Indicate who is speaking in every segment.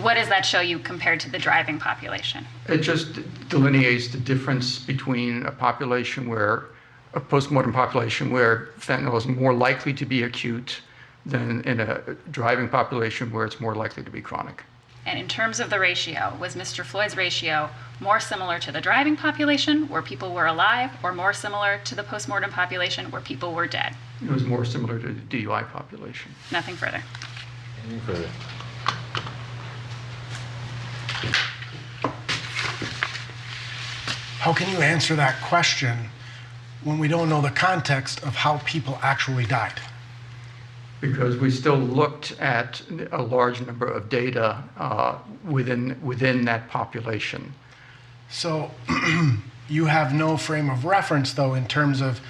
Speaker 1: What does that show you compared to the driving population?
Speaker 2: It just delineates the difference between a postmortem population where fentanyl is more likely to be acute than in a driving population where it's more likely to be chronic.
Speaker 1: And in terms of the ratio, was Mr. Floyd's ratio more similar to the driving population where people were alive, or more similar to the postmortem population where people were dead?
Speaker 2: It was more similar to the DUI population.
Speaker 1: Nothing further.
Speaker 3: Any further?
Speaker 4: How can you answer that question when we don't know the context of how people actually died?
Speaker 2: Because we still looked at a large number of data within that population.
Speaker 4: So you have no frame of reference, though, in terms of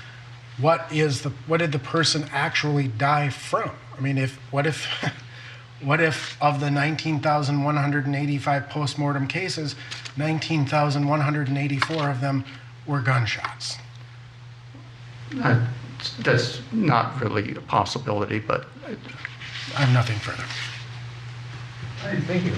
Speaker 4: what did the person actually die from? I mean, what if of the 19,185 postmortem cases, 19,184 of them were gunshots?
Speaker 2: That's not really a possibility, but
Speaker 4: I have nothing further.
Speaker 3: All right, thank you.